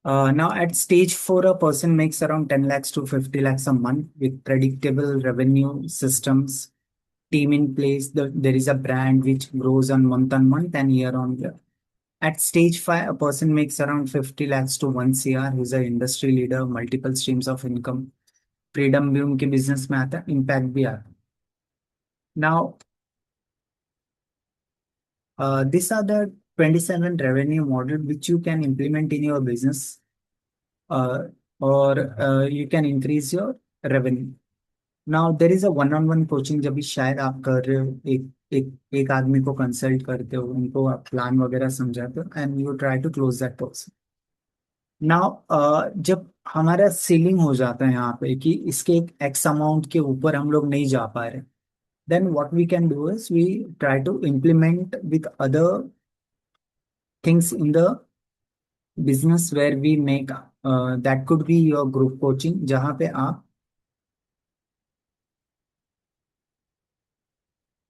Now at stage 4, a person makes around 10 lakhs to 50 lakhs a month with predictable revenue systems, team in place. There is a brand which grows on month and year on year. At stage 5, a person makes around 50 lakhs to 1 CR, who's an industry leader, multiple streams of income. Freedom भी उनके business में आता है, impact भी आता है. Now this are the 27 revenue model which you can implement in your business, uh, or you can increase your revenue. Now there is a one on one coaching, जब भी शायद आप कर रहे हो, एक आदमी को कंसल्ट करते हो, उनको आप प्लान वगैरह समझाते हो and you try to close that person. Now जब हमारा सीलिंग हो जाता है यहाँ पे कि इसके एक एक्स अमाउंट के ऊपर हम लोग नहीं जा पा रहे, then what we can do is we try to implement with other things in the business where we make, that could be your group coaching, जहाँ पे आप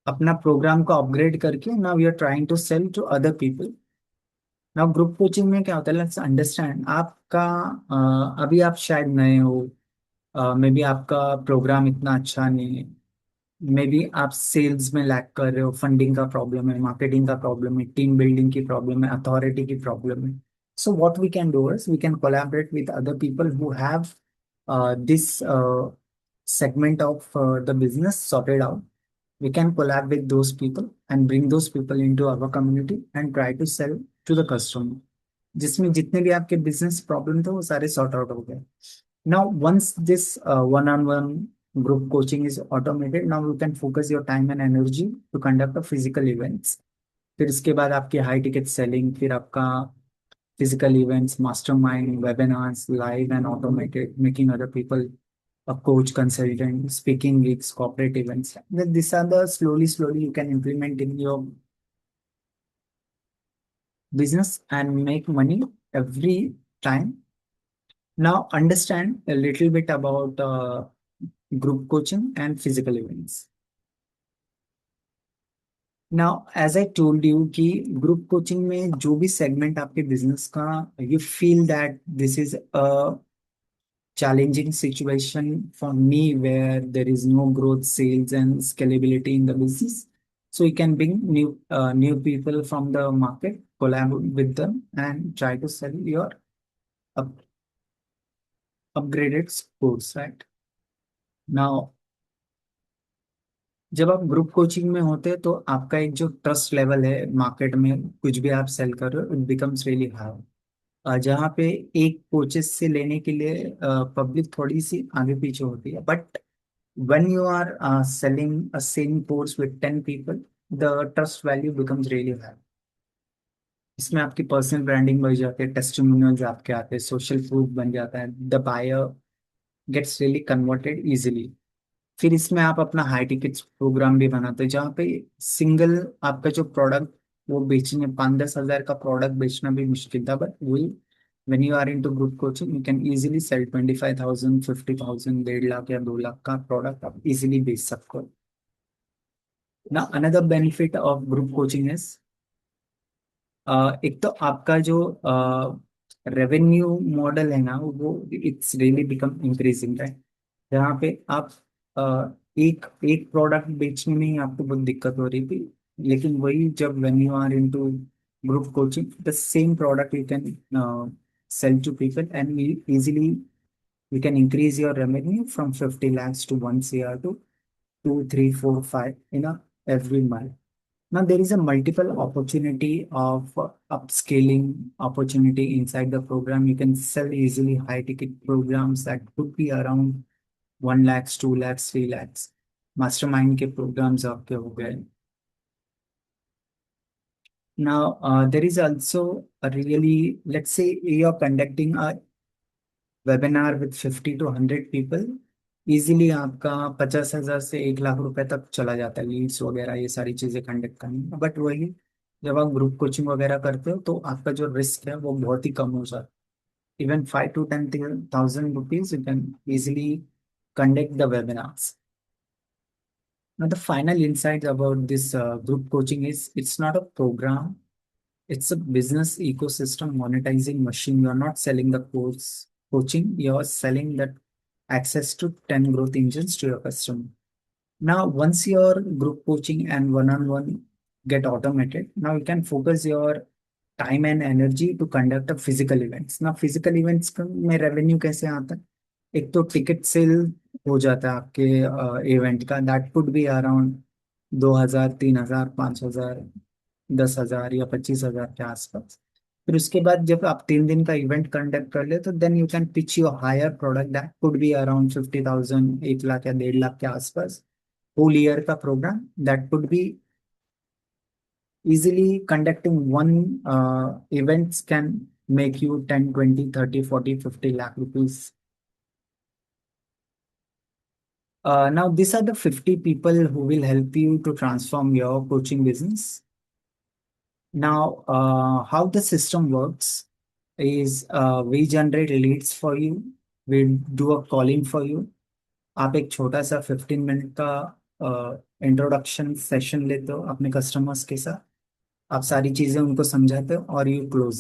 अपना प्रोग्राम को अपग्रेड करके now you are trying to sell to other people. Now group coaching में क्या होता है, लेट्स अंडरस्टैंड आपका, अभी आप शायद नए हो, मे बी आपका प्रोग्राम इतना अच्छा नहीं है, मे बी आप सेल्स में लैक कर रहे हो, फंडिंग का प्रॉब्लम है, मार्केटिंग का प्रॉब्लम है, टीम बिल्डिंग की प्रॉब्लम है, अथॉरिटी की प्रॉब्लम है. So what we can do is we can collaborate with other people who have this segment of the business sorted out. We can collab with those people and bring those people into our community and try to sell to the customer, जिसमें जितने भी आपके business problem थे वो सारे sort out हो गए. Now, once this one-on-one group coaching is automated, now you can focus your time and energy to conduct a physical events. फिर इसके बाद आपकी हाई टिकट सेलिंग, फिर आपका physical events, mastermind, webinars, live and automated, making other people a coach, consultant, speaking gigs, corporate events. These are the slowly you can implement in your business and make money every time. Now understand a little bit about group coaching and physical events. Now, as I told you कि group coaching में जो भी segment आपके business का you feel that this is a challenging situation for me where there is no growth, sales, and scalability in the business. So you can bring new people from the market, collaborate with them, and try to sell your up, upgraded course, right? Now, जब आप group coaching में होते हैं तो आपका एक जो trust level है मार्केट में, कुछ भी आप सेल कर रहे हो, इट बिकम्स रियली हाई. जहाँ पे एक कोचेस से लेने के लिए पब्लिक थोड़ी सी आगे पीछे होती है, but when you are selling a same course with 10 people, the trust value becomes really high. इसमें आपकी पर्सनल ब्रांडिंग बढ़ जाती है, टेस्टिमोनियल्स आपके आते हैं, सोशल प्रूफ बन जाता है, the buyer gets really converted easily. फिर इसमें आप अपना हाई टिकट्स प्रोग्राम भी बनाते हैं, जहाँ पे सिंगल आपका जो प्रोडक्ट वो बेचने 5-10 हज़ार का प्रोडक्ट बेचना भी मुश्किल था, बट वही when you are into group coaching you can easily sell 25,000, 50,000, 1.5 lakh या 2 लाख का प्रोडक्ट आप इजीली बेच सकते हो. ना another benefit of group coaching is, एक तो आपका जो रेवेन्यू मॉडल है ना, वो it's really become increasing, right? जहाँ पे आप एक एक प्रोडक्ट बेचने में ही आपको बहुत दिक्कत हो रही थी, लेकिन वही जब when you are into group coaching, the same product you can sell to people and easily you can increase your revenue from 50 lakhs to 1 CR to 2, 3, 4, 5 in a every month. Now there is a multiple opportunity of upscaling opportunity inside the program. You can sell easily high ticket programs that could be around 1 lakhs, 2 lakhs, 3 lakhs. Mastermind के programs आपके हो गए. Now there is also a really, let's say you're conducting a webinar with 50 to 100 people. Easily आपका 50,000 से 1 लाख रुपए तक चला जाता है, लीड्स वगैरह ये सारी चीजें कंडक्ट करने में. बट वही जब आप ग्रुप कोचिंग वगैरह करते हो तो आपका जो रिस्क है वो बहुत ही कम हो जाता है. Even 5 to 10,000 rupees you can easily conduct the webinars. Now the final insight about this group coaching is it's not a program, It's a business ecosystem monetizing machine. You're not selling the coaching, you're selling that access to 10 growth engines to your customer. Now, once your group coaching and one-on-one get automated, now you can focus your time and energy to conduct a physical events. Now, physical events में revenue कैसे आता है? एक तो ticket cell हो जाता है आपके इवेंट का, दैट कुड बी अराउंड 2,000, 3,000, 5,000, 10,000 या 25,000 के आसपास। फिर उसके बाद जब आप 3 दिन का इवेंट कंडक्ट कर ले तो then you can pitch your higher product that could be around 50,000, 1 lakh या 1.5 लाख के आसपास। होल ईयर का program that could be easily conducting one events can make you 10, 20, 30, 40, 50 lakh rupees. Now, these are the 50 people who will help you to transform your coaching business. Now, how the system works is we generate leads for you. We do a calling for you. आप एक छोटा सा 15 minute का introduction session लेते हो अपने customers के साथ। आप सारी चीजें उनको समझाते हो और यू क्लोज,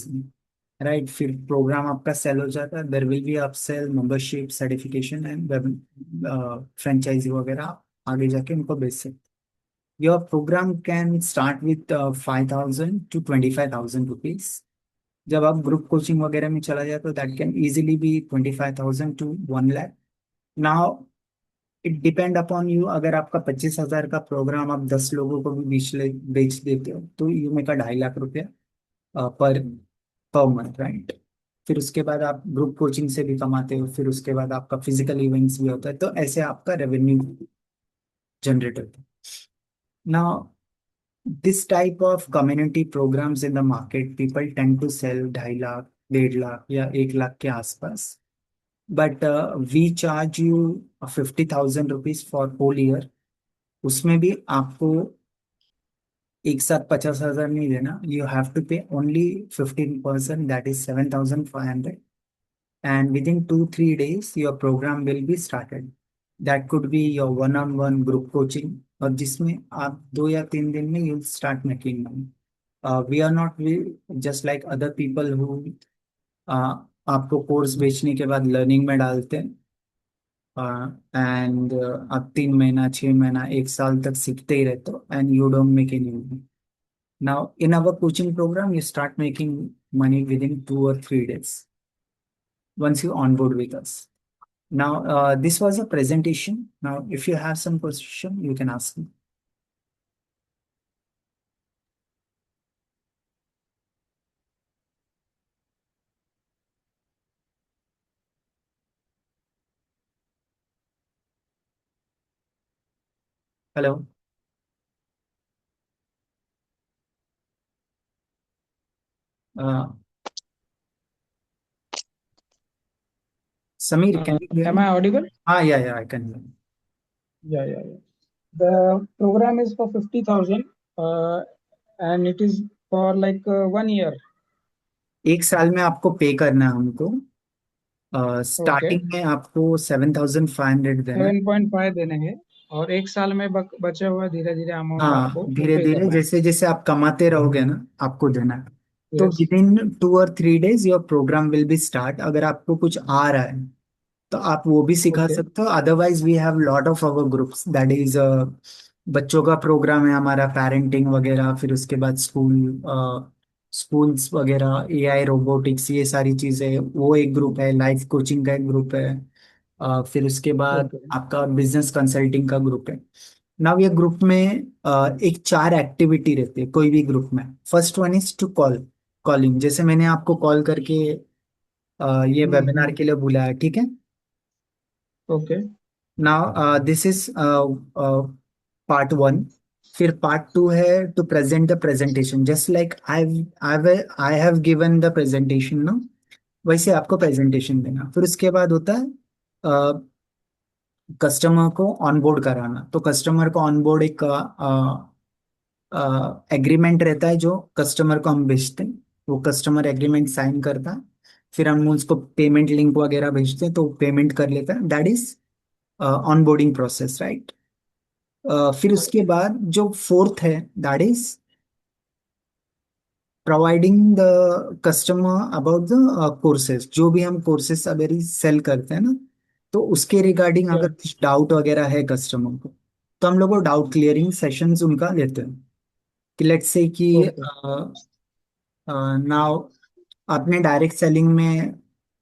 राइट। फिर प्रोग्राम आपका सेल हो जाता है। There will be upsell, membership, certification and web franchisee वगैरह आप आगे जाके उनको बेच सकते। Your program can start with 5,000 to 25,000 rupees. जब आप ग्रुप कोचिंग वगैरह में चला जाए तो that can easily be 25,000 to 1 lakh। Now it depend upon you. अगर आपका 25,000 का प्रोग्राम आप 10 लोगों को भी बेच देते हो तो यू मेक का 2.5 लाख रुपया पर मंथ, राइट। फिर उसके बाद आप ग्रुप कोचिंग से भी कमाते हो, फिर उसके बाद आपका फिजिकल इवेंट्स भी होता है, तो ऐसे आपका रेवेन्यू जनरेट होता है। Now this type of community programs in the market people tend to sell 2.5 lakh, 1.5 lakh या 1 लाख के आसपास। But we charge you 50,000 rupees for whole year. उसमें भी आपको एक साथ 50,000 नहीं देना। You have to pay only 15%, that is 7,500, and within 2-3 days your program will be started. That could be your one-on-one group coaching, और जिसमें आप 2 या 3 दिन में you'll start making money. We are not just like other people who आपको course बेचने के बाद लर्निंग में डालते हैं एंड आप 3 महीना, 6 महीना, 1 साल तक सीखते ही रहते हो and you don't make any money. Now in our coaching program you start making money within 2 or 3 days once you onboard with us. Now, this was a presentation. Now, if you have some question, you can ask me. Hello, uh, Samir, can you hear Am me? I audible? Yeah, I can hear you. Yeah. The program is for 50,000, and it is for like 1 year. 1 साल में आपको पे करना है हमको। Okay, starting में आपको 7,500 देना है। 7.5 देने हैं और 1 साल में बचे हुआ धीरे धीरे अमाउंट हाँ, आपको वो धीरे पे धीरे करना है। जैसे जैसे आप कमाते रहोगे ना आपको देना है। तो Yes. Within 2 or 3 days your program will be start. अगर आपको कुछ आ रहा है तो आप वो भी सिखा Okay. सकते हो। Otherwise we have lot of our groups, that is बच्चों का प्रोग्राम है हमारा, पेरेंटिंग वगैरह। फिर उसके बाद स्कूल्स वगैरह, एआई, रोबोटिक्स, ये सारी चीजें, वो एक ग्रुप है। लाइफ कोचिंग का एक ग्रुप है। फिर उसके बाद Okay. आपका बिजनेस कंसल्टिंग का ग्रुप है। नाउ ये ग्रुप में एक 4 एक्टिविटी रहती है कोई भी ग्रुप में। First one is to calling, जैसे मैंने आपको कॉल करके ये वेबिनार हम्म। के लिए बुलाया, ठीक है। Okay. Now this is part 1। फिर पार्ट 2 है to present the presentation, just like I have given the presentation no, वैसे आपको प्रेजेंटेशन देना। फिर उसके बाद होता है कस्टमर को ऑनबोर्ड कराना। तो कस्टमर को ऑनबोर्ड एक एग्रीमेंट रहता है जो कस्टमर को हम भेजते हैं। वो कस्टमर एग्रीमेंट साइन करता है, फिर हम उसको पेमेंट लिंक वगैरह भेजते हैं तो पेमेंट कर लेता है। That is onboarding process, right. फिर उसके बाद जो फोर्थ है that is providing the customer about the courses, जो भी हम कोर्सेज अगर सेल करते हैं ना, तो उसके रिगार्डिंग या अगर कुछ डाउट वगैरह है कस्टमर को, तो हम लोग वो डाउट क्लियरिंग सेशंस उनका लेते हैं। कि लेट्स से कि ओके। नाउ आपने डायरेक्ट सेलिंग में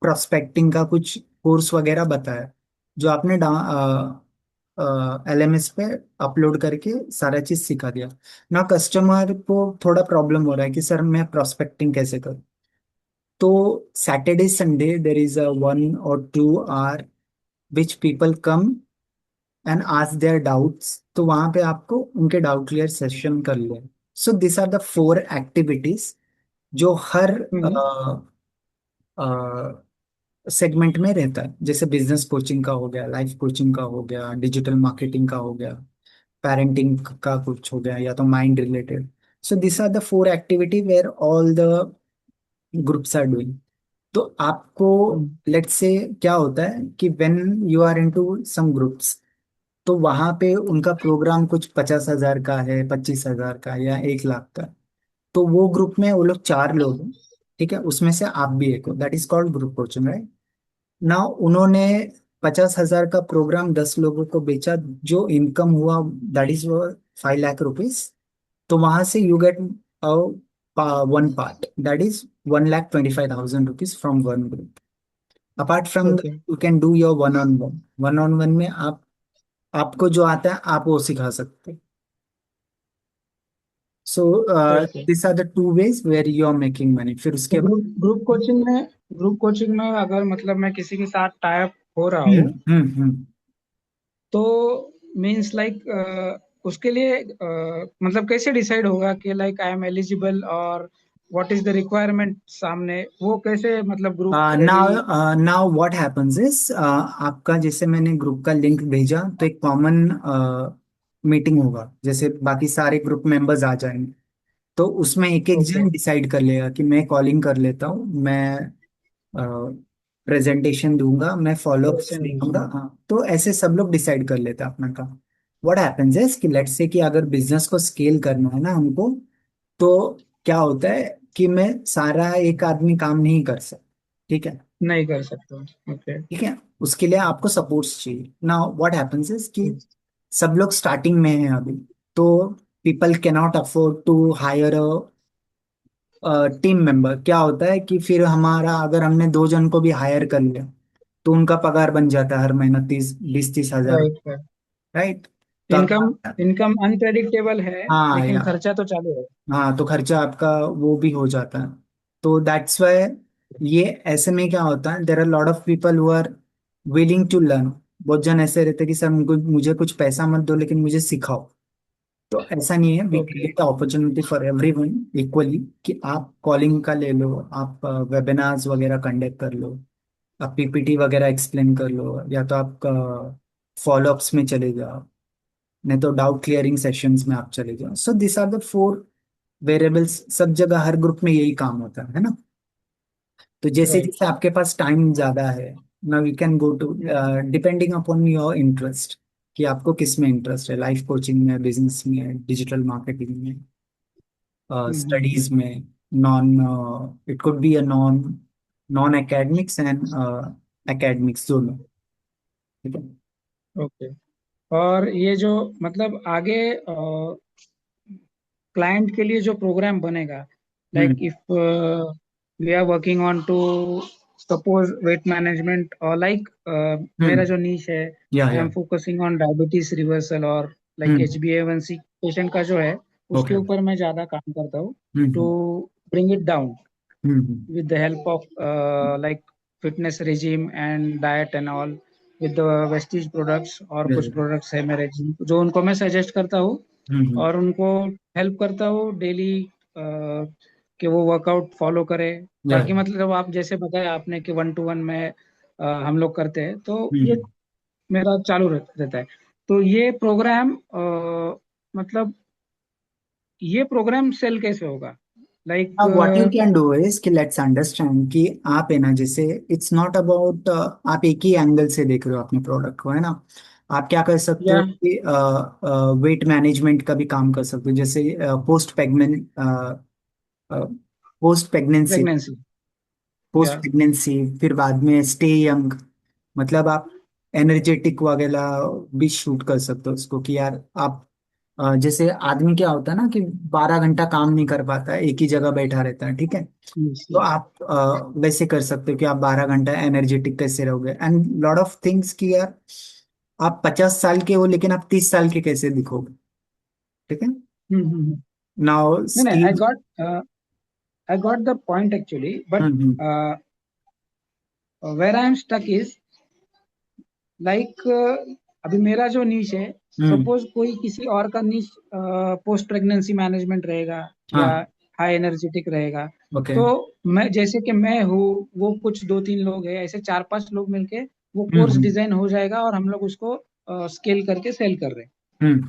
प्रोस्पेक्टिंग का कुछ कोर्स वगैरह बताया, जो आपने LMS पे अपलोड करके सारा चीज सिखा दिया। ना कस्टमर को थोड़ा प्रॉब्लम हो रहा है कि सर मैं प्रोस्पेक्टिंग कैसे करूँ। तो Saturday Sunday there is a 1 or 2 hour which people come and ask their doubts, तो वहां पे आपको उनके डाउट क्लियर सेशन कर ले। So this are the 4 activities जो हर हम्म। सेगमेंट में रहता है। जैसे बिजनेस कोचिंग का हो गया, लाइफ कोचिंग का हो गया, डिजिटल मार्केटिंग का हो गया, पेरेंटिंग का कुछ हो गया, या तो mind related. So this are the 4 activity where all the groups are doing. तो आपको हम्म। लेट्स से क्या होता है कि when you are into some groups, तो वहां पे उनका प्रोग्राम कुछ 50,000 का है, 25,000 का, या 1 लाख का। तो वो ग्रुप में वो लोग 4 लोग हैं, ठीक है, उसमें से आप भी एक हो, that is called group coaching, right. ना उन्होंने 50,000 का प्रोग्राम 10 लोगों को बेचा, जो इनकम हुआ दैट इज 5 लाख रुपीज। तो वहां से you get one part, that is 1,25,000 rupees from one group. Apart from okay. You can do your one on one. One on one में आप, आपको जो आता है आप वो सिखा सकते हैं। So okay. This are the 2 ways where you are making money. फिर तो उसके बाद ग्रुप कोचिंग में अगर मतलब मैं किसी के साथ टाइप हो रहा हम्म हूँ, हम्म। तो मीन्स लाइक उसके लिए मतलब कैसे डिसाइड होगा कि लाइक आई एम एलिजिबल, और व्हाट इज द रिक्वायरमेंट, सामने वो कैसे मतलब group ready. Now now what happens is, आपका जैसे मैंने ग्रुप का लिंक भेजा, तो एक कॉमन मीटिंग होगा, जैसे बाकी सारे ग्रुप मेंबर्स आ जाएंगे। तो उसमें एक एक ओके। जन डिसाइड कर लेगा कि मैं कॉलिंग कर लेता हूँ, मैं प्रेजेंटेशन दूंगा, मैं फॉलोअप्स क्वेश्चन दूंगा, लीजिए। हाँ। तो ऐसे सब लोग डिसाइड कर लेते हैं अपना काम। व्हाट हैपेंस इज कि लेट्स से कि अगर बिजनेस को स्केल करना है ना हमको, तो क्या होता है कि मैं सारा एक आदमी काम नहीं कर सकता, ठीक है। नहीं कर सकते। ओके। ठीक है, उसके लिए आपको सपोर्ट्स चाहिए ना। व्हाट हैपेंस इज कि सब लोग स्टार्टिंग में हैं अभी, तो people cannot afford to hire team member. क्या होता है कि फिर हमारा, अगर हमने 2 जन को भी हायर कर लिया, तो उनका पगार बन जाता है हर महीना 30, 20, 30 हजार, राइट है। राइट। तो अब क्या इनकम होता है? इनकम अनप्रेडिक्टेबल है, हाँ लेकिन या, खर्चा तो चालू है। हाँ, तो खर्चा आपका वो भी हो जाता है। तो दैट्स वाई, ये ऐसे में क्या होता है, there are lot of people who are willing to learn. बहुत जन ऐसे रहते हैं कि सर मुझे कुछ पैसा मत दो, लेकिन मुझे सिखाओ। तो ऐसा नहीं है, we okay. Create opportunity for everyone equally. कि आप कॉलिंग का ले लो, आप वेबिनार्स वगैरह कंडक्ट कर लो, आप PPT वगैरह एक्सप्लेन कर लो, या तो आप फॉलोअप्स में चले जाओ, नहीं तो डाउट क्लियरिंग सेशंस में आप चले जाओ। So this are the 4 variables. सब जगह हर ग्रुप में यही काम होता है ना। तो जैसे राइट। जैसे आपके पास टाइम ज्यादा है, now you can go to, depending upon your interest, कि आपको किस में इंटरेस्ट है, लाइफ कोचिंग में, बिजनेस में, डिजिटल मार्केटिंग में, स्टडीज में, non, it could be a non non academics and academics दोनों, ठीक है। ओके। और ये जो मतलब आगे क्लाइंट के लिए जो प्रोग्राम बनेगा, like hmm if we are working on to suppose weight management, और लाइक मेरा हम्म। जो नीश है, आई या। Am focusing on diabetes reversal, और लाइक हम्म। HbA1c पेशेंट का जो है, उसके ओके। ऊपर मैं ज़्यादा काम करता हूँ, to hmm bring it down hmm. with the help of like fitness regime and diet and all, with the vestige products, और कुछ हम्म प्रोडक्ट्स है मेरे जो उनको मैं सजेस्ट करता हूँ, हम्म। और उनको हेल्प करता हूँ डेली कि वो वर्कआउट फॉलो करे। या। बाकी मतलब आप जैसे बताया आपने कि 1 to 1 में हम लोग करते हैं, तो ये हम्म। मेरा चालू रहता है। तो ये प्रोग्राम मतलब ये प्रोग्राम सेल कैसे होगा, लाइक। अब what you can do is कि लेट्स अंडरस्टैंड कि आप है ना, जैसे इट्स नॉट अबाउट आप एक ही एंगल से देख रहे हो अपने प्रोडक्ट को, है ना। आप क्या कर सकते या हो कि वेट मैनेजमेंट का भी काम कर सकते हो, जैसे post pregnant post pregnancy, pregnancy. Post या। प्रेगनेंसी, फिर बाद में स्टे यंग, मतलब आप एनर्जेटिक वगैरह भी शूट कर सकते हो उसको कि यार आप जैसे आदमी क्या होता है ना कि 12 घंटा काम नहीं कर पाता है, एक ही जगह बैठा रहता है, ठीक है। यस तो यस। आप वैसे कर सकते हो कि आप 12 घंटा एनर्जेटिक कैसे रहोगे, एंड लॉट ऑफ थिंग्स कि यार आप 50 साल के हो लेकिन आप 30 साल के कैसे दिखोगे, ठीक है। हम्म। नाउ नहीं नहीं, Steve. I got the point actually, but hmm where I am stuck is like, अभी मेरा जो नीश है, हम्म। सपोज कोई किसी और का नीश पोस्ट प्रेगनेंसी मैनेजमेंट रहेगा या हाँ। हाई एनर्जेटिक रहेगा। ओके। तो मैं, जैसे कि मैं हूँ, वो कुछ दो तीन लोग हैं, ऐसे चार पांच लोग मिलके वो कोर्स हम्म। डिजाइन हो जाएगा और हम लोग उसको स्केल करके सेल कर रहे हम्म।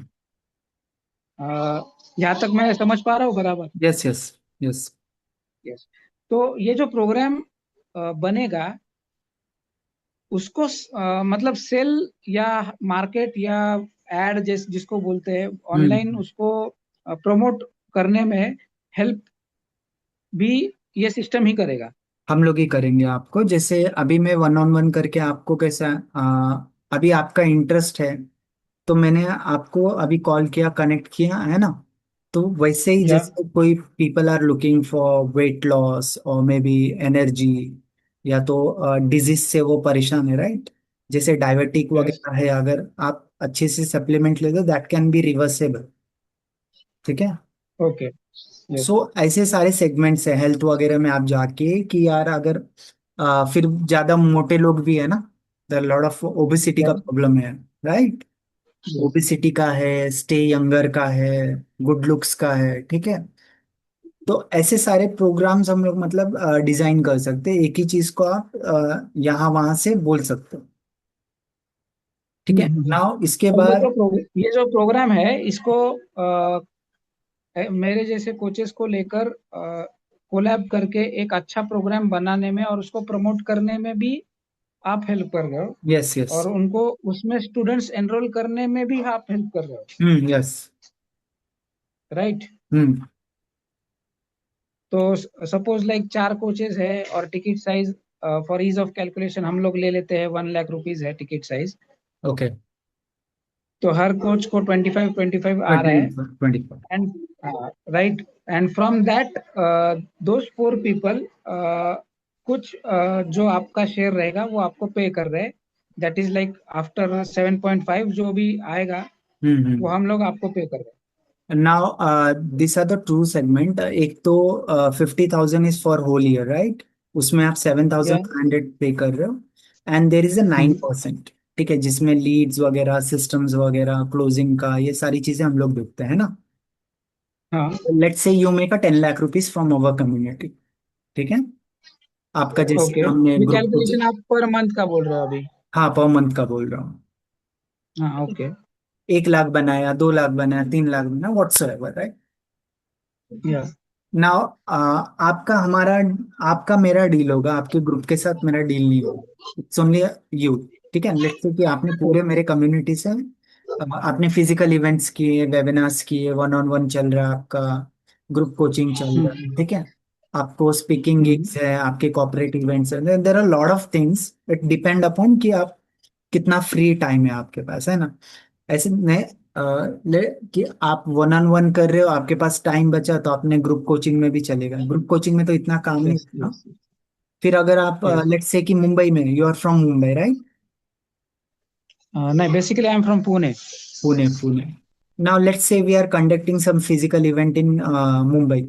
हैं। यहाँ तक मैं समझ पा रहा हूँ बराबर? Yes yes yes. यस। तो ये जो प्रोग्राम बनेगा, उसको मतलब सेल या मार्केट या एड जिसको बोलते हैं ऑनलाइन, हम्म। उसको प्रमोट करने में हेल्प भी ये सिस्टम ही करेगा। हम लोग ही करेंगे आपको, जैसे अभी मैं वन ऑन वन करके आपको कैसा, अभी आपका इंटरेस्ट है तो मैंने आपको अभी कॉल किया, कनेक्ट किया है ना। तो वैसे ही या। जैसे कोई people are looking for weight loss और मे बी एनर्जी, या तो डिजीज से वो परेशान है, राइट। जैसे डायबिटिक यस। वगैरह है, अगर आप अच्छे से सप्लीमेंट ले दो दैट कैन बी रिवर्सेबल, ठीक है। ओके। यस। सो ऐसे सारे सेगमेंट्स है हेल्थ वगैरह में आप जाके कि यार अगर फिर ज्यादा मोटे लोग भी है ना, द लॉट ऑफ ओबेसिटी का यस। प्रॉब्लम है, राइट। यस। ओबेसिटी का है, स्टे यंगर का है, गुड लुक्स का है, ठीक है। तो ऐसे सारे प्रोग्राम्स हम लोग मतलब डिजाइन कर सकते हैं, एक ही चीज को आप यहाँ वहां से बोल सकते हो, ठीक है। हम्म। नाउ इसके और बाद। ये जो प्रोग्राम है, इसको मेरे जैसे कोचेस को लेकर कोलैब करके एक अच्छा प्रोग्राम बनाने में और उसको प्रमोट करने में भी आप हेल्प कर रहे हो, यस यस। और उनको उसमें स्टूडेंट्स एनरोल करने में भी आप हेल्प कर रहे हो, यस। राइट? हम्म। तो सपोज लाइक चार कोचेस है और ticket size, for is of calculation हम लोग ले लेते हैं 1 लाख रुपीज है टिकट साइज। ओके। तो हर कोच को 25 25 आ रहा 20। है। 24। And right, and from that those four people कुछ जो आपका शेयर रहेगा वो आपको पे कर रहे हैं। दैट इज लाइक आफ्टर 7.5 जो भी आएगा वो हम्म। हम लोग आपको पे कर रहे now this are the two segment, एक तो 50,000 is for whole year, right. उसमें आप सेवन हैं। थाउजेंड फाइव हंड्रेड पे कर रहे हो, and there is a nine hmm. Percent ठीक है, जिसमें लीड्स वगैरह, सिस्टम्स वगैरह, क्लोजिंग का, ये सारी चीजें हम लोग देखते हैं ना। हाँ। Let's say you make a 10 lakh rupees from our community, ठीक है। आपका जैसे ओके, हमने ये ग्रुप को, कैलकुलेशन आप पर मंथ का बोल रहे हो अभी? हाँ पर मंथ का बोल रहा हूँ। हाँ, ओके। 1 लाख बनाया, 2 लाख बनाया, 3 लाख बनाया, व्हाट्स एवर, राइट। या। नाउ आपका हमारा, आपका मेरा डील होगा, आपके ग्रुप के साथ मेरा डील नहीं होगा। इट्स ओनली यू, ठीक है। लेट्स से कि आपने पूरे ओके। मेरे कम्युनिटी से आपने फिजिकल इवेंट्स किए, वेबिनार्स किए, वन ऑन वन चल रहा है आपका, ग्रुप कोचिंग चल रहा है, हम्म। ठीक है। आपको स्पीकिंग हम्म। गिग्स है, आपके कॉर्पोरेट इवेंट्स है, there are lot of things, it depend upon कि आप कितना फ्री टाइम है आपके पास, है ना। ऐसे नहीं ले कि आप वन ऑन वन कर रहे हो, आपके पास टाइम बचा तो आपने ग्रुप कोचिंग में भी चलेगा, ग्रुप कोचिंग में तो इतना काम नहीं यस होता। यस फिर अगर आप यस। लेट्स से कि मुंबई में, you are from Mumbai, right. नहीं, basically I am from Pune. Pune, Pune. Now let's say we are conducting some physical event in Mumbai,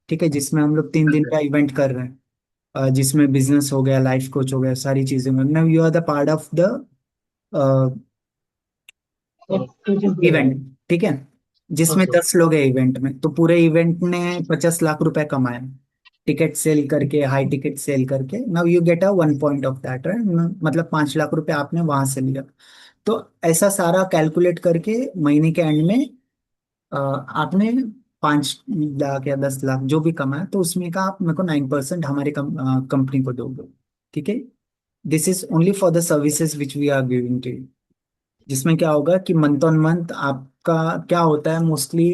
ठीक है, जिसमें हम लोग 3 दिन का इवेंट कर रहे हैं, जिसमें बिजनेस हो गया, लाइफ कोच हो गया, सारी चीजें। Now you are the part of the coaching program. Event, ठीक है, जिसमें ओके। 10 लोग हैं इवेंट में, तो पूरे इवेंट ने 50 लाख रुपए कमाए, टिकट सेल करके, हाई टिकट सेल करके। Now you get a 1 point of that, right, मतलब 5 लाख रुपए आपने वहां से लिया। तो ऐसा सारा कैलकुलेट करके महीने के एंड में आपने 5 लाख या 10 लाख जो भी कमाया, तो उसमें का आप मेरे को 9% हमारे कंपनी को दोगे, ठीक है। This is only for the services which we are giving to you. जिसमें क्या होगा कि मंथ ऑन मंथ आपका क्या होता है मोस्टली,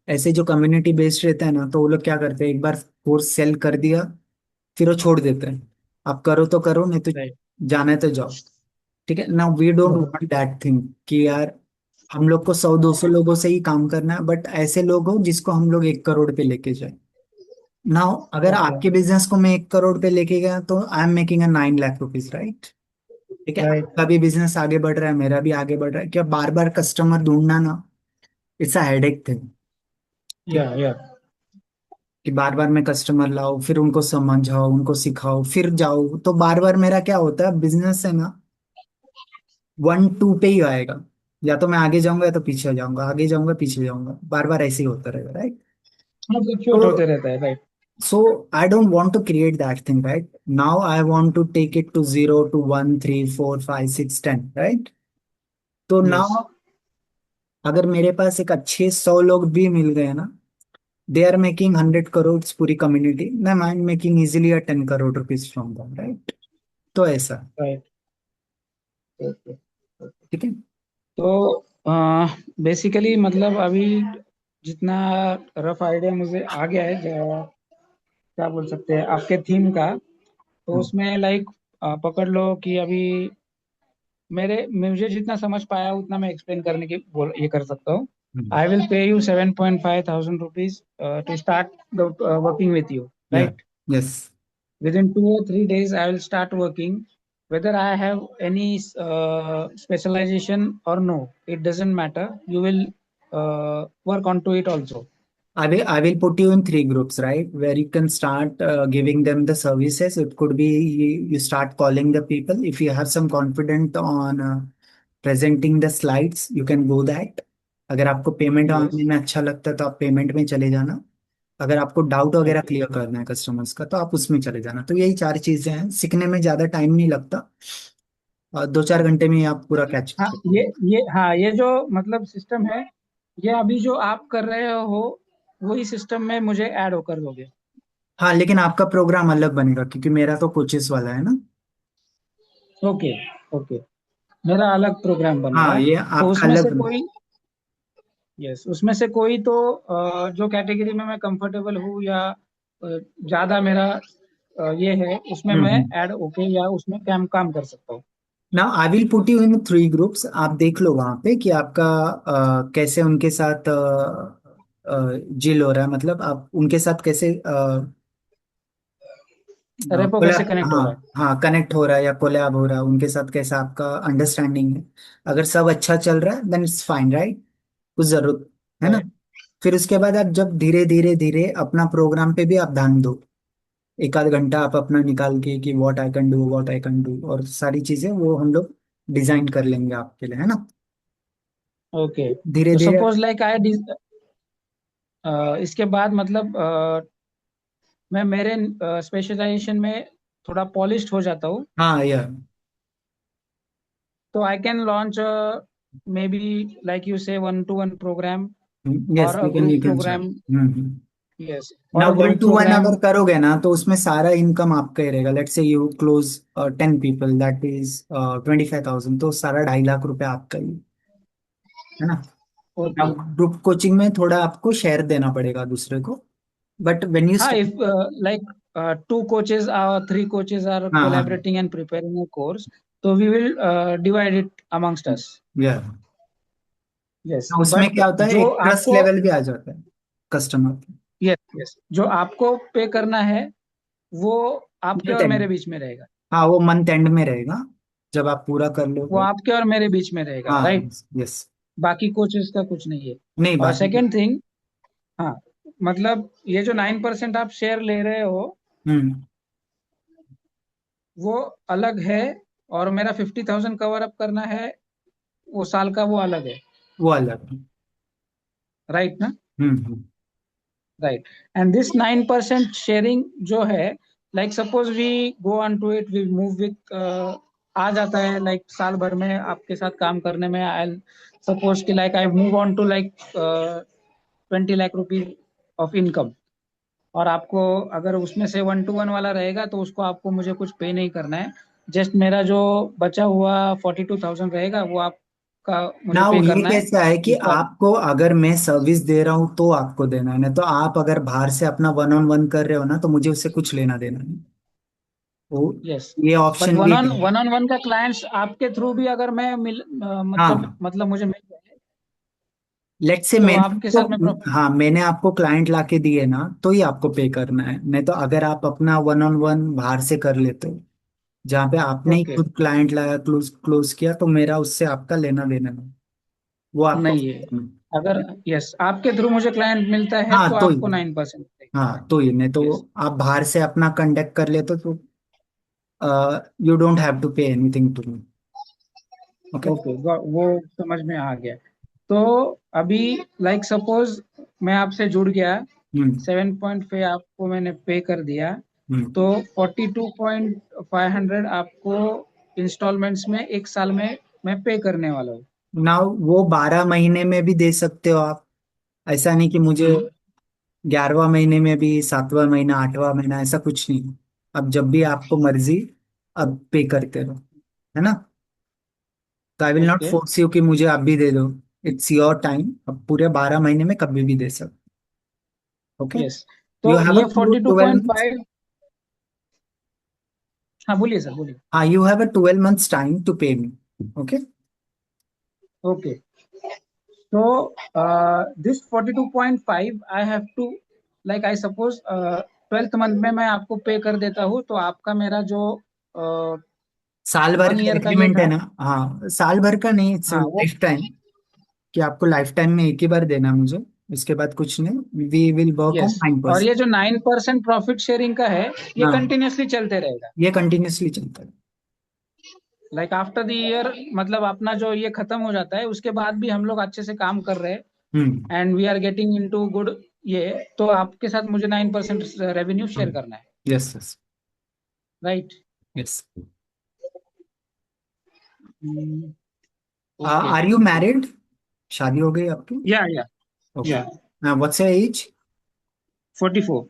ऐसे जो कम्युनिटी बेस्ड रहता है ना, तो वो लोग क्या करते हैं, एक बार कोर्स सेल कर दिया फिर वो छोड़ देते हैं। आप करो तो करो, नहीं तो राइट। जाना है तो जाओ। ठीक है ना, we don't okay. Want that thing कि यार हम लोग को 100-200 लोगों से ही काम करना है, बट ऐसे लोग हो जिसको हम लोग 1 करोड़ पे लेके जाए। ना, अगर ओके। आपके बिजनेस को मैं 1 करोड़ पे लेके गया तो I am making a 9 lakh rupees, right? ठीक है, राइट। आपका भी बिजनेस आगे बढ़ रहा है, मेरा भी आगे बढ़ रहा है, क्या बार बार कस्टमर ढूंढना ना, इट्स अ हेडेक थिंग। ठीक, या। कि बार बार मैं कस्टमर लाओ, फिर उनको समझाओ, उनको सिखाओ, फिर जाओ, तो बार बार मेरा क्या होता है, बिजनेस है ना 1-2 पे ही आएगा। या तो मैं आगे जाऊंगा या तो पीछे जाऊंगा, आगे जाऊंगा पीछे जाऊंगा, बार बार ऐसे ही होता रहेगा, राइट? हाँ, तो फ्लक्चुएट होते रहता है, right. so I don't want to create that thing, right? Now I want to take it to 0 to 1 3 4 5 6 10, right? तो यस। now अगर मेरे पास एक अच्छे 100 लोग भी मिल गए ना, दे आर मेकिंग 100 करोड़, पूरी community, I am making easily a 10 crore rupees from दम, राइट? तो ऐसा। राइट। ओके। ठीक है। तो बेसिकली मतलब अभी जितना रफ आइडिया मुझे आ गया है, क्या बोल सकते हैं आपके थीम का, तो हम्म, उसमें लाइक पकड़ लो कि अभी मेरे मुझे जितना समझ पाया उतना मैं एक्सप्लेन करने की बोल ये कर सकता हूँ। Hmm, I will pay you 7,500 rupees to start the working with you, yeah, right? Yes. Within 2 or 3 days, I will start working. Whether I have any specialization or no, it doesn't matter. You will work onto it also. I will put you in 3 groups, right? Where you can start giving them the services. It could be you start calling the people. If you have some confidence on presenting the slides, you can go that. अगर आपको payment Yes. मांगने में अच्छा लगता है तो आप payment में चले जाना। अगर आपको डाउट वगैरह Okay. क्लियर करना है कस्टमर्स का तो आप उसमें चले जाना। तो यही 4 चीजें हैं, सीखने में ज्यादा टाइम नहीं लगता, और 2-4 घंटे में ही आप पूरा कैच हाँ, कर। ये जो मतलब सिस्टम है, ये अभी जो आप कर रहे हो वही सिस्टम में मुझे ऐड होकर दोगे? हाँ, लेकिन आपका प्रोग्राम अलग बनेगा क्योंकि मेरा तो कोचेस वाला है ना। ओके। ओके। मेरा अलग प्रोग्राम बनेगा। हाँ, ये तो आपका उसमें अलग से कोई, यस, उसमें से कोई तो जो कैटेगरी में मैं कंफर्टेबल हूँ या ज्यादा मेरा ये है, उसमें मैं हम्म। ऐड ओके या उसमें काम काम कर सकता हूँ। Now I will put you in 3 groups, आप देख लो वहां पे कि आपका कैसे उनके साथ जिल हो रहा है, मतलब आप उनके साथ कैसे रेपो कैसे कोलैब, कनेक्ट हो हाँ रहा है? हाँ, कनेक्ट हो रहा है या कोलैब हो रहा है उनके साथ, कैसा आपका अंडरस्टैंडिंग है। अगर सब अच्छा चल रहा है देन इट्स फाइन, राइट? कुछ जरूरत है ना। राइट। फिर उसके बाद आप जब धीरे धीरे धीरे अपना प्रोग्राम पे भी आप ध्यान दो, 1-आध घंटा आप अपना निकाल के कि व्हाट आई कैन डू, और सारी चीजें वो हम लोग डिजाइन कर लेंगे आपके लिए, है ना। ओके। धीरे तो धीरे। सपोज लाइक इसके बाद मतलब मैं मेरे स्पेशलाइजेशन में थोड़ा पॉलिश्ड हो जाता हूँ, हाँ यार। तो I can launch maybe like you say 1-to-1 programme yes, और uh you group can start. Programme. Hmm. Yes. No, और one group to one programme. अगर करोगे ना तो उसमें सारा इनकम आपका ही रहेगा। Let's say you close 10 people, that is 25,000, तो सारा 2.5 लाख रुपए आपका ही है ना। ना, ओके। ग्रुप कोचिंग में थोड़ा आपको शेयर देना पड़ेगा दूसरे को, बट वेन यू हाँ, start. if like 2 coaches or 3 coaches are हाँ हाँ, collaborating and preparing a course, so we will divide it amongst us. यार Yes, उसमें but क्या होता है, जो एक ट्रस्ट आपको, लेवल भी आ जाता है कस्टमर की। यस यस, जो आपको पे करना है वो आपके मंथ और एंड, मेरे बीच में रहेगा। हाँ वो मंथ एंड में रहेगा जब आप पूरा कर वो लोगे। आपके और मेरे बीच में रहेगा, हाँ, राइट? यस। बाकी कोचेस का कुछ नहीं है। नहीं, और बाकी सेकेंड थिंग, हाँ, मतलब ये जो 9% आप शेयर ले रहे हो हम्म, वो अलग है, और मेरा 50,000 कवर अप करना है वो साल का, वो अलग है, वो अलग है। राइट ना? Hmm. Right. And this 9% sharing जो है, like suppose we go on to it, we move with, आ जाता है लाइक साल भर में आपके साथ काम करने में, आई सपोज कि like I move on to like 20 lakh rupees of income, और आपको अगर उसमें से 1-to-1 वाला रहेगा तो उसको आपको मुझे कुछ पे नहीं करना है। जस्ट मेरा जो बचा हुआ 42,000 रहेगा वो आपका आपका मुझे ना पे ये करना है कैसा है कि उसका? आपको अगर मैं सर्विस दे रहा हूँ तो आपको देना है, नहीं तो आप अगर बाहर से अपना वन ऑन वन कर रहे हो ना तो मुझे उससे कुछ लेना देना नहीं। वो यस, ये बट ऑप्शन भी है। वन ऑन वन का क्लाइंट्स आपके थ्रू भी अगर मैं हाँ, मतलब मुझे मिल जाए लेट्स से तो मैंने आपके साथ में आपको, हाँ मैंने आपको क्लाइंट ला के दिए ना तो ही आपको पे करना है, नहीं तो अगर आप अपना वन ऑन वन बाहर से कर लेते हो जहाँ पे आपने ही ओके, खुद क्लाइंट लाया, क्लोज क्लोज किया, तो मेरा उससे आपका लेना देना नहीं, वो आपको। नहीं है। अगर यस आपके थ्रू मुझे क्लाइंट मिलता है हाँ तो तो आपको ही, 9%? हाँ तो ही, नहीं तो यस। आप बाहर से अपना कंडक्ट कर लेते तो you don't have to pay anything to me. Okay. Okay, वो समझ में आ गया। तो अभी लाइक सपोज मैं आपसे जुड़ गया, हम्म 7.5 आपको मैंने पे कर दिया, हम्म। तो 42,500 आपको इंस्टॉलमेंट्स में एक साल में मैं पे करने वाला हूँ। ना वो 12 महीने में भी दे सकते हो आप, ऐसा नहीं कि मुझे हम्म। 11वां महीने में भी, 7वां महीना, 8वां महीना, ऐसा कुछ नहीं। अब जब भी आपको मर्जी अब पे करते रहो, है ना। तो I will not okay. Force you कि मुझे आप भी दे दो। इट्स योर टाइम, अब पूरे 12 महीने में कभी भी दे सकते। ओके। यस, तो यू हैव अ ये forty two 12 point months. Five हाँ बोलिए सर, बोलिए। हाँ, you have a 12 months time to pay me. Okay. Okay, तो दिस 42.5 I have to, like I suppose 12th month में मैं आपको पे कर देता हूँ, तो आपका मेरा जो साल भर वन का ईयर का ये एग्रीमेंट है था। ना। हाँ, साल भर का नहीं, इट्स हाँ वो, लाइफ टाइम, कि आपको लाइफ टाइम में एक ही बार देना मुझे, इसके बाद कुछ नहीं। We will work on yes, और 9%। ये जो 9% प्रॉफिट शेयरिंग का है, ये हाँ, कंटिन्यूअसली चलते रहेगा? ये कंटिन्यूअसली चलता है। लाइक आफ्टर द ईयर, मतलब अपना जो ये खत्म हो जाता है उसके बाद भी हम लोग अच्छे से काम कर रहे हैं hmm and we are getting into good, ये तो आपके साथ मुझे 9% रेवेन्यू शेयर करना है, yes yes right? Yes. Okay. Are you married? शादी हो गई आपकी? या या ओके। या what's your age? 44।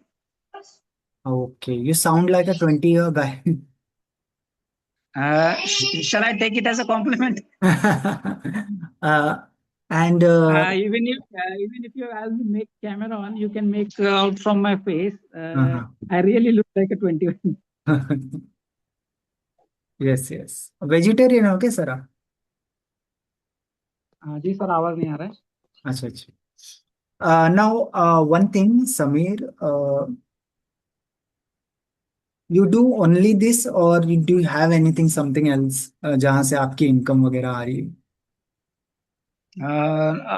Okay, you sound like a 20 year guy. shall I take it as a compliment? And Even if you have make camera on, you can make out from my face. I really look like a 21. Yes yes. Vegetarian हो क्या sir आप? हाँ जी sir, आवाज नहीं आ रहा है। अच्छा अच्छा। Now one thing Sameer, you do only this और you do have anything something else जहाँ से आपकी इनकम वगैरह आ रही है?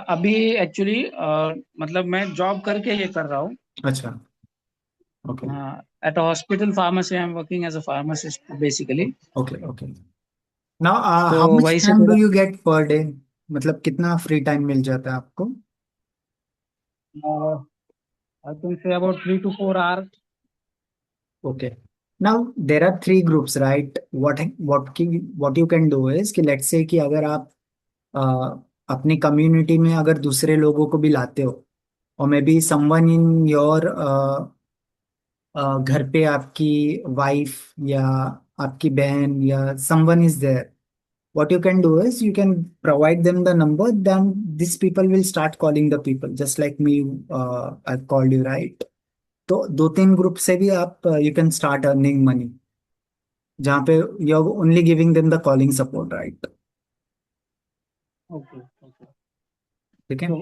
अभी एक्चुअली मतलब मैं जॉब करके ये कर रहा हूँ। अच्छा। Okay at a hospital pharmacy I am working as a pharmacist basically. Okay okay. Now तो हाउ मच वहीं से टाइम डू थोड़ा, यू गेट पर डे? मतलब कितना फ्री टाइम मिल जाता है आपको? I can say about 3 to 4 hours। Okay. Now there are three groups, right? What you can do is कि let's say कि अगर आप अपनी कम्युनिटी में अगर दूसरे लोगों को भी लाते हो, और maybe someone in your घर पे आपकी वाइफ या आपकी बहन या someone is there, what you can do is you can provide them the number, then these people will start calling the people just like me. I've called you, right? तो दो तीन ग्रुप से भी आप you can start earning money, जहाँ पे you are only giving them the calling support, right? Okay okay. ठीक है। तो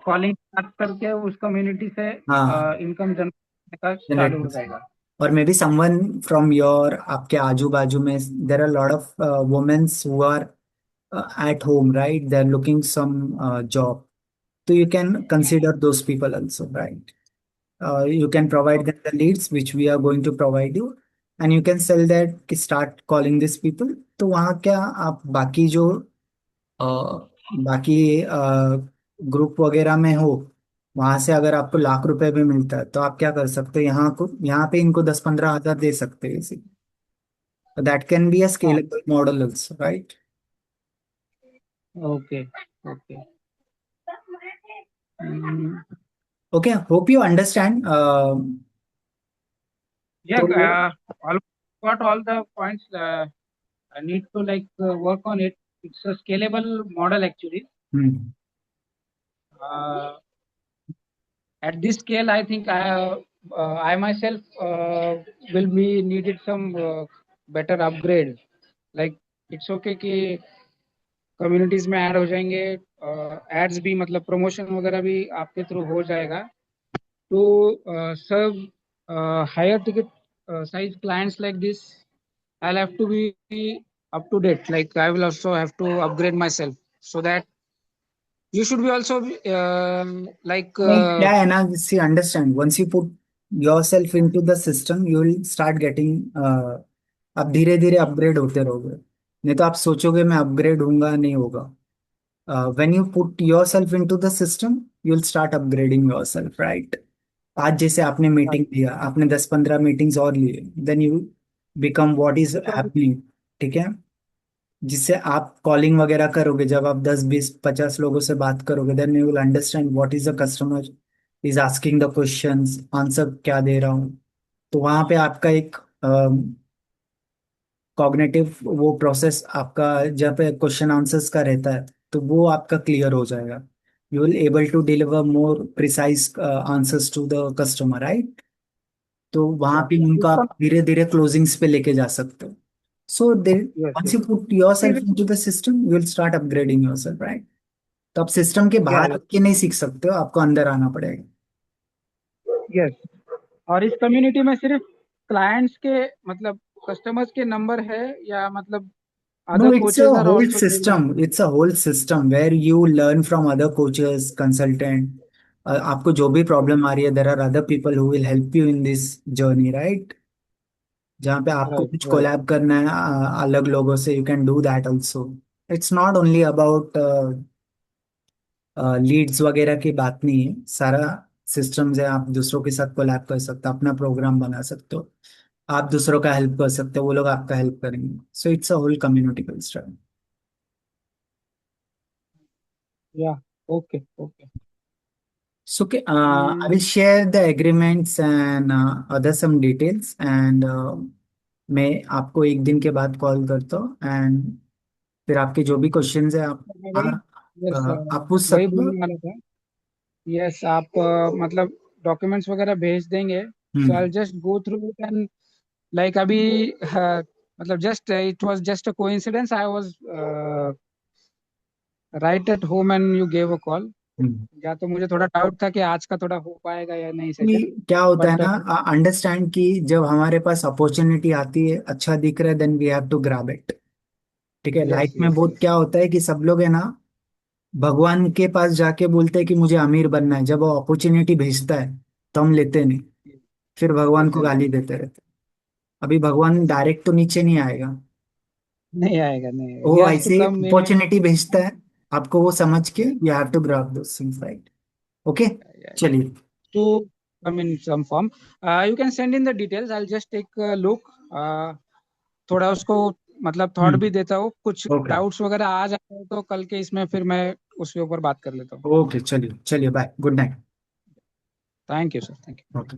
कॉलिंग स्टार्ट करके उस कम्युनिटी से हाँ, इनकम जनरेट करने का जनरेट चालू कर हो सकते। जाएगा? और maybe someone from your, आपके आजू बाजू में there are lot of womens who are at home, right? They're looking some job. So you can consider those people also, right? You can provide them the leads which we are going to provide you, and you can sell that कि start calling these people. तो वहाँ क्या आप बाकी जो अ, बाकी group वगैरह में हो, वहां से अगर आपको लाख रुपए भी मिलता है तो आप क्या कर सकते हो, यहाँ पे इनको 10-15 हजार दे सकते हैं इसी। दैट कैन बी अ हाँ। Scalable model also, right? Okay okay. Okay, hope you understand. Yeah, तो almost got all the points. I need to like work on it. It's a scalable model actually. Hmm. Uh, at this scale, I think I myself will be needed some better upgrade. Like it's okay कि communities में add हो जाएंगे, ads भी मतलब promotion वगैरह भी आपके through हो जाएगा, तो serve higher ticket size clients like this, I'll have to be up to date. Like I will also have to upgrade myself so that you should be also like नहीं, क्या है ना, see understand, once you put yourself into the system you will start getting, आप धीरे धीरे upgrade होते रहोगे। नहीं तो आप सोचोगे मैं अपग्रेड होऊंगा, नहीं होगा। When you put yourself into the system you will start upgrading yourself, right. आज जैसे आपने मीटिंग लिया, आपने 10-15 मीटिंग्स और लिए, then you become what is happening, ठीक है। जिससे आप कॉलिंग वगैरह करोगे, जब आप 10-20-50 लोगों से बात करोगे, then you will understand what is the customer is asking the questions, answer क्या दे रहा हूँ। तो वहां पे आपका एक कॉग्निटिव वो प्रोसेस आपका, जब पे क्वेश्चन आंसर्स का रहता है, तो वो आपका क्लियर हो जाएगा। You will able to deliver more precise answers to the customer, right. तो वहां या पे उनको इसका आप धीरे धीरे क्लोजिंग्स पे लेके जा सकते हो। So they, yes once yes you put yourself into the system you will start upgrading yourself, right। तो आप सिस्टम के या बाहर के नहीं सीख सकते हो, आपको अंदर आना पड़ेगा। यस, और इस कम्युनिटी में सिर्फ क्लाइंट्स के मतलब कस्टमर्स के नंबर है, या मतलब No, other it's a coaches are whole also there? system. It's a whole system where you learn from other coaches, consultant. आपको जो भी प्रॉब्लम आ रही है, there are other people who will help you in this journey, right। जहाँ पे आपको right कुछ right. Collab करना है अलग लोगों से, you can do that also. It's not only about leads वगैरह की बात नहीं है, सारा सिस्टम्स है। आप दूसरों के साथ कोलैब कर सकते हो, अपना प्रोग्राम बना सकते हो, आप दूसरों का हेल्प कर सकते हो, वो लोग आपका हेल्प करेंगे। So it's a whole community based. Yeah okay okay. So, okay, I will share the agreements and other some details, and मैं आपको एक दिन के बाद कॉल करता हूँ, एंड फिर आपके जो भी क्वेश्चंस है आप मैं वही, यस, आप पूछ वही सकते हो। बोलने वाला था। यस, आप मतलब डॉक्यूमेंट्स वगैरह भेज देंगे, so I hmm. Just go through it and like अभी मतलब just it was just a coincidence, I was right at home and you gave a call. Hmm. Yeah तो मुझे थोड़ा डाउट था कि आज का थोड़ा हो पाएगा या नहीं कि सेशन, क्या होता है बट ना, अंडरस्टैंड कि जब हमारे पास अपॉर्चुनिटी आती है, अच्छा दिख रहा है, then we have to grab it. ठीक है, यस लाइफ में यस बहुत यस। क्या होता है कि सब लोग है ना, भगवान के पास जाके बोलते हैं कि मुझे अमीर बनना है, जब वो अपॉर्चुनिटी भेजता है तो हम लेते नहीं, फिर भगवान को गाली एग्जैक्टली। देते रहते। अभी भगवान डायरेक्ट तो नीचे नहीं आएगा, नहीं आएगा, नहीं आएगा, ही वो हैज टू ऐसे कम इन। अपॉर्चुनिटी भेजता है, आपको वो समझ के you have to grab those things, right. Okay, चलिए। To come in some form. You can send in the details. I'll just take a look. थोड़ा उसको मतलब थॉट भी हम्म। देता हूँ, कुछ ओके। डाउट्स वगैरह आ जाते हैं तो कल के इसमें फिर मैं उसके ऊपर बात कर लेता हूँ। ओके, चलिए चलिए, bye, good night. Thank you sir, thank you. Okay.